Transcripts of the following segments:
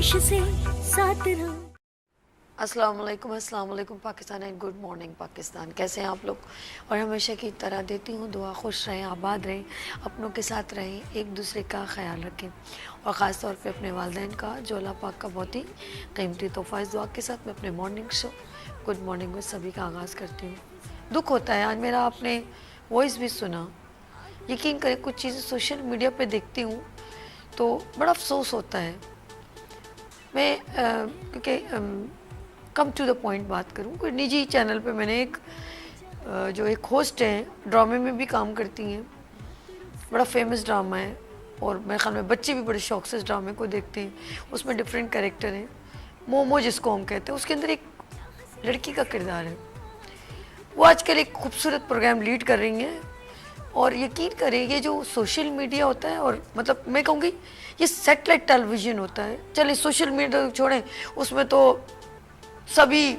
होश से साथ रहो। अस्सलाम वालेकुम Pakistan and good morning Pakistan. कैसे हैं आप लोग? और हमेशा की तरह देती हूँ दुआ, खुश रहें, आबाद रहें, अपनों के साथ रहें, एक दूसरे का ख्याल रखें और ख़ास तौर पे अपने वालिदैन का, जो अल्लाह पाक का बहुत ही कीमती तोहफ़ा। इस दुआ के साथ मैं अपने मॉर्निंग शो गुड मॉर्निंग में सभी का आगाज़ करती हूँ। दुख होता है, आज मेरा आपने वॉइस भी सुना। यकीन करें कुछ चीज़ें सोशल मीडिया पर देखती हूँ तो बड़ा अफसोस होता है। मैं क्योंकि कम टू द पॉइंट बात करूं, कोई निजी चैनल पे मैंने जो एक होस्ट हैं, ड्रामे में भी काम करती हैं, बड़ा फेमस ड्रामा है और मेरे ख्याल में बच्चे भी बड़े शौक से इस ड्रामे को देखते हैं। उसमें डिफरेंट कैरेक्टर हैं, मोमो जिसको हम कहते हैं, उसके अंदर एक लड़की का किरदार है। वो आजकल एक खूबसूरत प्रोग्राम लीड कर रही हैं और यकीन करें ये जो सोशल मीडिया होता है, और मतलब मैं कहूँगी ये सेटेलाइट टेलीविज़न होता है। चलिए सोशल मीडिया छोड़ें, उसमें तो सभी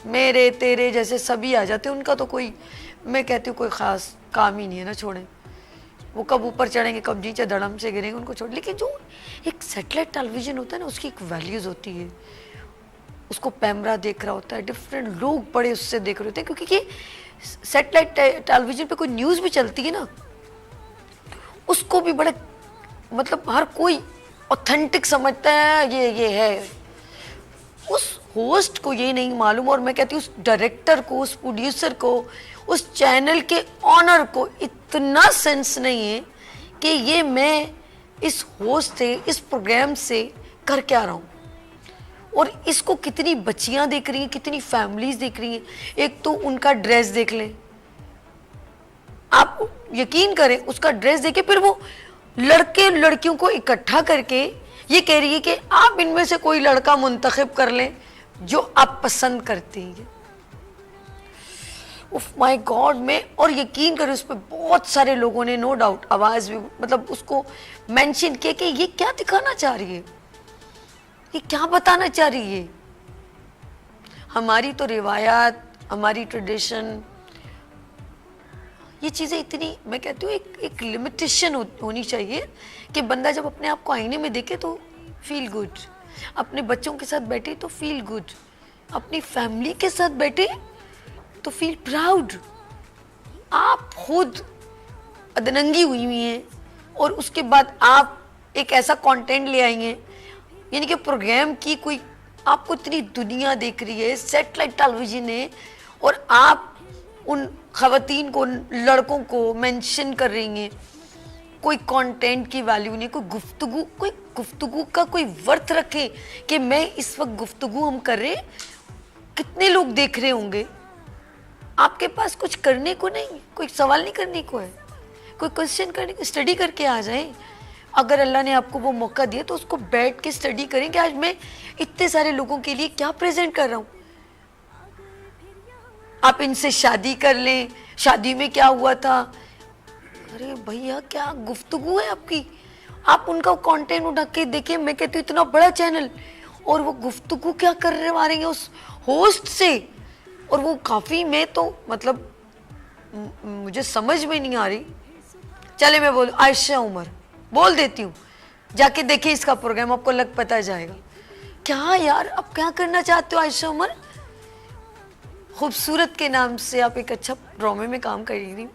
मेरे तेरे जैसे सभी आ जाते हैं, उनका तो कोई, मैं कहती हूँ कोई ख़ास काम ही नहीं है ना, छोड़ें। वो कब ऊपर चढ़ेंगे कब नीचे धड़म से गिरेंगे, उनको छोड़। लेकिन जो एक सेटेलाइट टेलीविज़न होता है ना, उसकी एक वैल्यूज़ होती है। उसको पैमरा देख रहा होता है, डिफरेंट लोग बड़े उससे देख रहे होते हैं, क्योंकि ये सेटेलाइट टेलीविज़न पे कोई न्यूज़ भी चलती है ना, उसको भी बड़े मतलब हर कोई ऑथेंटिक समझता है ये है। उस होस्ट को ये नहीं मालूम, और मैं कहती हूँ उस डायरेक्टर को, उस प्रोड्यूसर को, उस चैनल के ऑनर को इतना सेंस नहीं है कि ये मैं इस होस्ट से, इस प्रोग्राम से कर क्या रहा हूँ, और इसको कितनी बच्चियाँ देख रही हैं, कितनी फैमिलीज देख रही हैं। एक तो उनका ड्रेस देख लें, आप यकीन करें, उसका ड्रेस देखे, फिर वो लड़के लड़कियों को इकट्ठा करके ये कह रही है कि आप इनमें से कोई लड़का मुंतखब कर लें जो आप पसंद करते हैं। उफ माय गॉड। में और यकीन करें उस पर बहुत सारे लोगों ने नो डाउट आवाज़ भी मतलब उसको मेंशन किया कि ये क्या दिखाना चाह रही है, ये क्या बताना चाह रही है। हमारी तो रिवायात, हमारी ट्रेडिशन, ये चीज़ें इतनी, मैं कहती हूँ एक लिमिटेशन होनी चाहिए कि बंदा जब अपने आप को आईने में देखे तो फील गुड, अपने बच्चों के साथ बैठे तो फील गुड, अपनी फैमिली के साथ बैठे तो फील प्राउड। आप खुद अदनंगी हुई हुई हैं और उसके बाद आप एक ऐसा कंटेंट ले आएंगे, यानी कि प्रोग्राम की कोई आपको इतनी दुनिया देख रही है, सेटेलाइट टेलीविजन है, और आप उन खवातीन को, लड़कों को मेंशन कर रही हैं। कोई कंटेंट की वैल्यू नहीं, कोई गुफ्तगू का कोई वर्थ रखे कि मैं इस वक्त गुफ्तगू हम कर रहे, कितने लोग देख रहे होंगे। आपके पास कुछ करने को नहीं, कोई सवाल नहीं करने को है, कोई क्वेश्चन करने को, स्टडी करके आ जाएं। अगर अल्लाह ने आपको वो मौका दिया तो उसको बैठ के स्टडी करें कि आज मैं इतने सारे लोगों के लिए क्या प्रेजेंट कर रहा हूँ। आप इनसे शादी कर लें, शादी में क्या हुआ था, अरे भैया क्या गुफ्तगू है आपकी। आप उनका कंटेंट उठा के देखिए, मैं कहती हूँ इतना बड़ा चैनल, और वो गुफ्तगू क्या करने वाले हैं उस होस्ट से, और वो काफ़ी, मैं तो मतलब मुझे समझ में नहीं आ रही। चले मैं बोल आयशा उमर बोल देती हूँ, जाके देखिए इसका प्रोग्राम, आपको लग पता जाएगा। क्या यार आप क्या करना चाहते हो आयशा उमर? खूबसूरत के नाम से आप एक अच्छा ड्रामे में काम कर रही थी,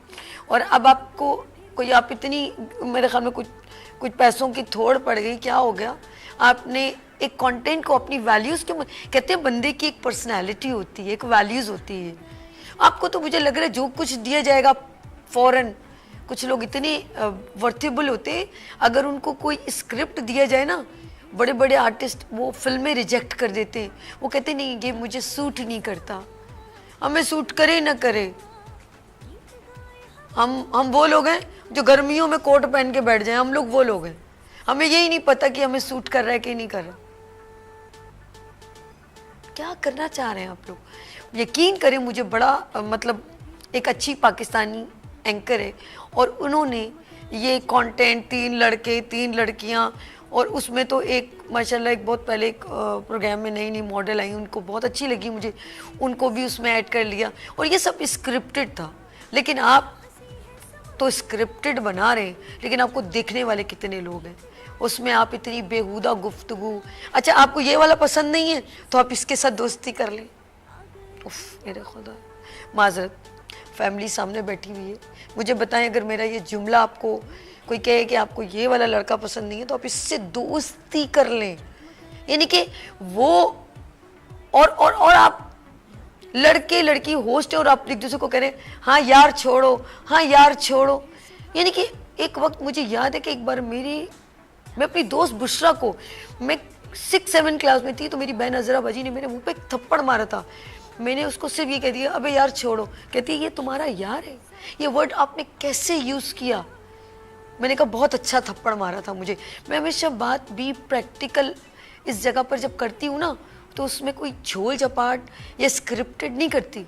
और अब आपको कोई, आप इतनी, मेरे ख्याल में कुछ पैसों की थोड़ पड़ गई, क्या हो गया, आपने एक कंटेंट को अपनी वैल्यूज़ के, कहते हैं बंदे की एक पर्सनैलिटी होती है, एक वैल्यूज़ होती है। आपको तो मुझे लग रहा है जो कुछ दिया जाएगा फ़ौरन, कुछ लोग इतने वर्थेबल होते हैं, अगर उनको कोई स्क्रिप्ट दिया जाए ना, बड़े बड़े आर्टिस्ट वो फिल्में रिजेक्ट कर देते हैं। वो कहते नहीं ये मुझे सूट नहीं करता, हमें सूट करे ना करे। हम वो लोग हैं जो गर्मियों में कोट पहन के बैठ जाएं, हम लोग वो लोग हैं, हमें यही नहीं पता कि हमें सूट कर रहा है कि नहीं कर रहा। क्या करना चाह रहे हैं आप लोग? यकीन करें मुझे बड़ा मतलब एक अच्छी पाकिस्तानी एंकर है, और उन्होंने ये कंटेंट, 3 लड़के 3 लड़कियां, और उसमें तो एक माशाल्लाह एक बहुत पहले एक प्रोग्राम में नई नई मॉडल आई, उनको बहुत अच्छी लगी मुझे, उनको भी उसमें ऐड कर लिया, और ये सब स्क्रिप्टेड था। लेकिन आप तो स्क्रिप्टेड बना रहे हैं, लेकिन आपको देखने वाले कितने लोग हैं, उसमें आप इतनी बेहुदा गुफ्तगू, अच्छा आपको ये वाला पसंद नहीं है तो आप इसके साथ दोस्ती कर लें। उफ मेरे खुदा, माजरत, फैमिली सामने बैठी हुई है, मुझे बताएं अगर मेरा ये जुमला आपको कोई कहे कि आपको ये वाला लड़का पसंद नहीं है तो आप इससे दोस्ती कर लें, यानी कि वो और आप लड़के लड़की होस्ट है और आप एक दूसरे को कह रहे हैं हाँ यार छोड़ो, हाँ यार छोड़ो। यानी कि एक वक्त मुझे याद है कि एक बार मैं अपनी दोस्त बुशरा को, मैं 6-7 क्लास में थी, तो मेरी बहन अजरा बाजी ने मेरे मुंह पे एक थप्पड़ मारा था। मैंने उसको सिर्फ ये कह दिया अबे यार छोड़ो। कहती है ये तुम्हारा यार है, ये वर्ड आपने कैसे यूज़ किया। मैंने कहा बहुत अच्छा थप्पड़ मारा था मुझे। मैं हमेशा बात भी प्रैक्टिकल इस जगह पर जब करती हूँ ना, तो उसमें कोई झोल झपाट या स्क्रिप्टेड नहीं करती।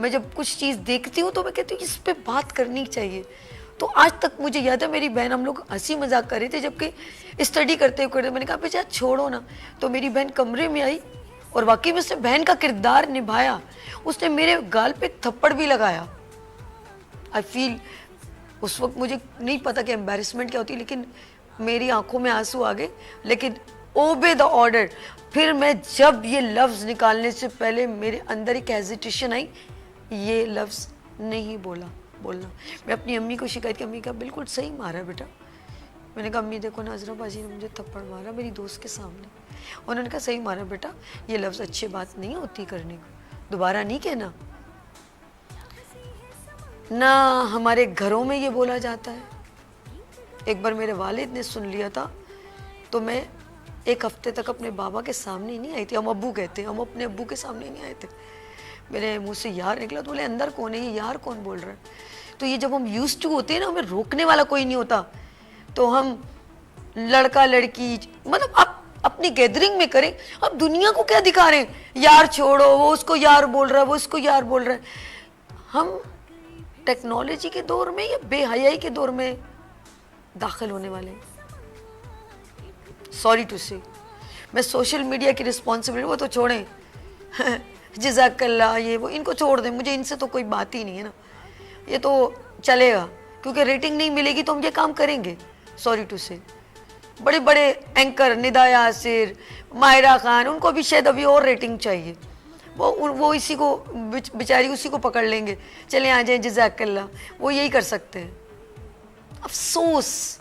मैं जब कुछ चीज़ देखती हूँ तो मैं कहती हूँ इस पे बात करनी चाहिए। तो आज तक मुझे याद है मेरी बहन, हम लोग हंसी मजाक कर रहे थे जबकि स्टडी करते हुए मैंने कहा बेटा छोड़ो ना, तो मेरी बहन कमरे में आई और वाकई में उसने बहन का किरदार निभाया, उसने मेरे गाल पे थप्पड़ भी लगाया। आई फील उस वक्त मुझे नहीं पता कि एम्बैरेसमेंट क्या होती, लेकिन मेरी आंखों में आंसू आ गए। लेकिन ओबे द ऑर्डर, फिर मैं जब ये लफ्ज़ निकालने से पहले मेरे अंदर एक हेजिटेशन आई, ये लफ्ज़ नहीं बोलना। मैं अपनी अम्मी को शिकायत की, अम्मी का बिल्कुल सही मारा है बेटा। मैंने कहा अम्मी देखो ना अजरा बाजी ने मुझे थप्पड़ मारा मेरी दोस्त के सामने। उन्होंने कहा सही मारा बेटा, ये लफ्ज़ अच्छी बात नहीं होती करने को, दोबारा नहीं कहना। ना हमारे घरों में ये बोला जाता है। एक बार मेरे वालिद ने सुन लिया था तो मैं एक हफ्ते तक अपने बाबा के सामने नहीं आई थी। हम अब्बू कहते हैं, हम अपने अब्बू के सामने नहीं आए थे। मेरे मुंह से यार निकला तो बोले अंदर कौन है ये, यार कौन बोल रहा है। तो ये जब हम यूज्ड टू होते हैं ना, हमें रोकने वाला कोई नहीं होता, तो हम लड़का लड़की मतलब आप अपनी गैदरिंग में करें। अब दुनिया को क्या दिखा रहे हैं, यार छोड़ो, वो उसको यार बोल रहा है, वो उसको यार बोल रहा है। हम टेक्नोलॉजी के दौर में या बेहयाई के दौर में दाखिल होने वाले हैं। सॉरी टू से, मैं सोशल मीडिया की रिस्पॉन्सिबिलिटी वो तो छोड़ें जज़ाकल्लाह ये वो इनको छोड़ दें, मुझे इनसे तो कोई बात ही नहीं है ना, ये तो चलेगा क्योंकि रेटिंग नहीं मिलेगी तो हम ये काम करेंगे। सॉरी टू से, बड़े बड़े एंकर निदा यासिर, मायरा खान, उनको भी शायद अभी और रेटिंग चाहिए, वो इसी को बेचारी उसी को पकड़ लेंगे, चले आ जाए जज़ाकल्लाह, वो यही कर सकते हैं। अफसोस,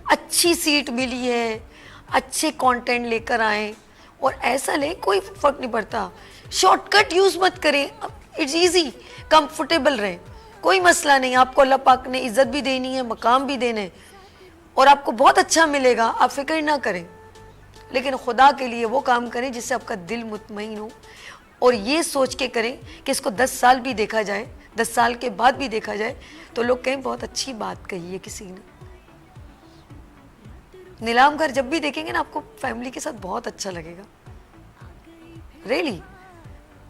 अच्छी सीट मिली है, अच्छे कंटेंट लेकर आए और ऐसा ले, कोई फर्क नहीं पड़ता। शॉर्टकट यूज़ मत करें, इट्स इजी, कंफर्टेबल रहें, कोई मसला नहीं। आपको अल्लाह पाक ने इज़्ज़त भी देनी है, मकाम भी देने हैं और आपको बहुत अच्छा मिलेगा, आप फिक्र ना करें। लेकिन खुदा के लिए वो काम करें जिससे आपका दिल मुतमईन हो और ये सोच के करें कि इसको 10 साल भी देखा जाए, 10 साल के बाद भी देखा जाए तो लोग कहें बहुत अच्छी बात कही है किसी ने। नीलाम घर जब भी देखेंगे ना, आपको फैमिली के साथ बहुत अच्छा लगेगा। रियली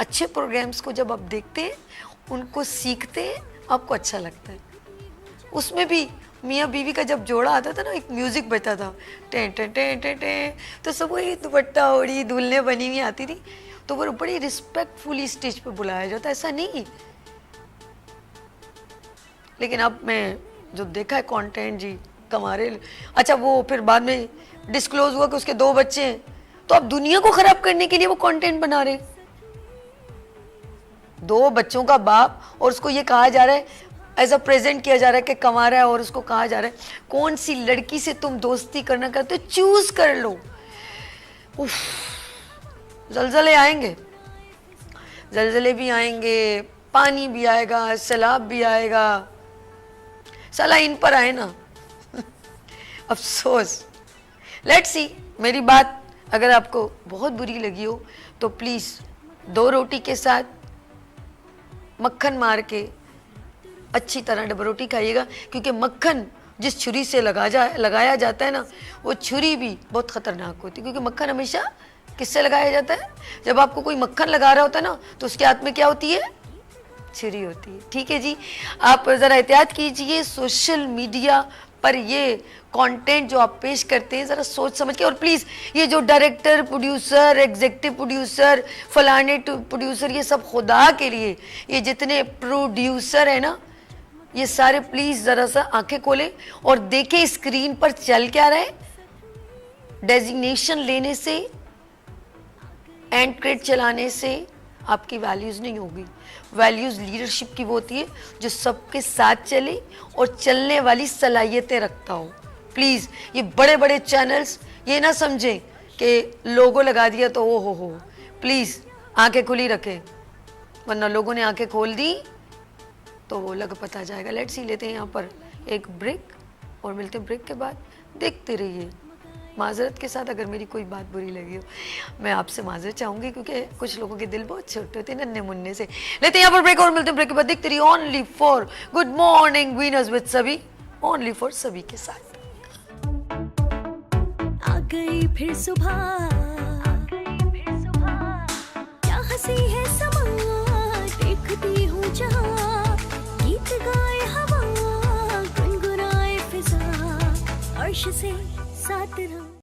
अच्छे प्रोग्राम्स को जब आप देखते हैं, उनको सीखते हैं, आपको अच्छा लगता है। उसमें भी मियाँ बीवी का जब जोड़ा आता था ना, एक म्यूजिक बजता था टें टें टें टें टें, तो सब वही दुपट्टा ओढ़ी दुल्हने बनी हुई आती थी, तो वो बड़ी रिस्पेक्टफुली स्टेज पे बुलाया जाता, ऐसा नहीं। लेकिन अब मैं जो देखा है कंटेंट जी कमारे, अच्छा वो फिर बाद में डिस्क्लोज हुआ कि उसके 2 बच्चे हैं, तो अब दुनिया को खराब करने के लिए वो कंटेंट बना रहे। 2 बच्चों का बाप और उसको ये कहा जा रहा है, एज अ प्रेजेंट किया जा रहा है कि कमा रहा है, और उसको कहा जा रहा है कौन सी लड़की से तुम दोस्ती करना करते हो, चूज कर लो। उफ, जलजले आएंगे, जलजले भी आएंगे, पानी भी आएगा, सैलाब भी आएगा, साला इन पर आए ना अफसोस। लेट्स सी, मेरी बात अगर आपको बहुत बुरी लगी हो तो प्लीज़ 2 रोटी के साथ मक्खन मार के अच्छी तरह डबल रोटी खाइएगा, क्योंकि मक्खन जिस छुरी से लगाया जाता है ना, वो छुरी भी बहुत ख़तरनाक होती है। क्योंकि मक्खन हमेशा किससे लगाया जाता है, जब आपको कोई मक्खन लगा रहा होता है ना, तो उसके हाथ में क्या होती है, छुरी होती है। ठीक है जी, आप ज़रा एहतियात कीजिए सोशल मीडिया पर ये कंटेंट जो आप पेश करते हैं, ज़रा सोच समझ के। और प्लीज़ ये जो डायरेक्टर, प्रोड्यूसर, एग्जीक्यूटिव प्रोड्यूसर, फलाने प्रोड्यूसर, ये सब खुदा के लिए, ये जितने प्रोड्यूसर है ना, ये सारे प्लीज जरा सा आंखें खोलें और देखें स्क्रीन पर चल क्या रहा है। डेजिग्नेशन लेने से, एंड क्रेड चलाने से आपकी वैल्यूज नहीं होगी। वैल्यूज लीडरशिप की वो होती है जो सबके साथ चले और चलने वाली सलाहियतें रखता हो। प्लीज ये बड़े बड़े चैनल्स ये ना समझें कि लोगो लगा दिया तो ओ हो, प्लीज आंखें खुली रखें, वरना लोगों ने आंखें खोल दी तो वो लग पता जाएगा। लेट्स सी लेते हैं यहाँ पर एक ब्रेक और मिलते हैं ब्रेक के बाद। देखते रहिए। माजरत के साथ अगर मेरी कोई बात बुरी लगी हो, मैं आपसे माजरत चाहूंगी क्योंकि कुछ लोगों के दिल बहुत छोटे होते हैं नन्हे मुन्ने से। लेते हैं यहाँ पर ब्रेक और मिलते हैं ब्रेक के बाद। देखते रहिए only for good morning winners with सभी, ओनली फॉर सभी के साथ। आ गई फिर सुबह, क्या हंसी है समा, देखती हूँ जहाँ, गीत गाए हवा, गुनगुनाए फिजा, अर्श से साथ रहूं।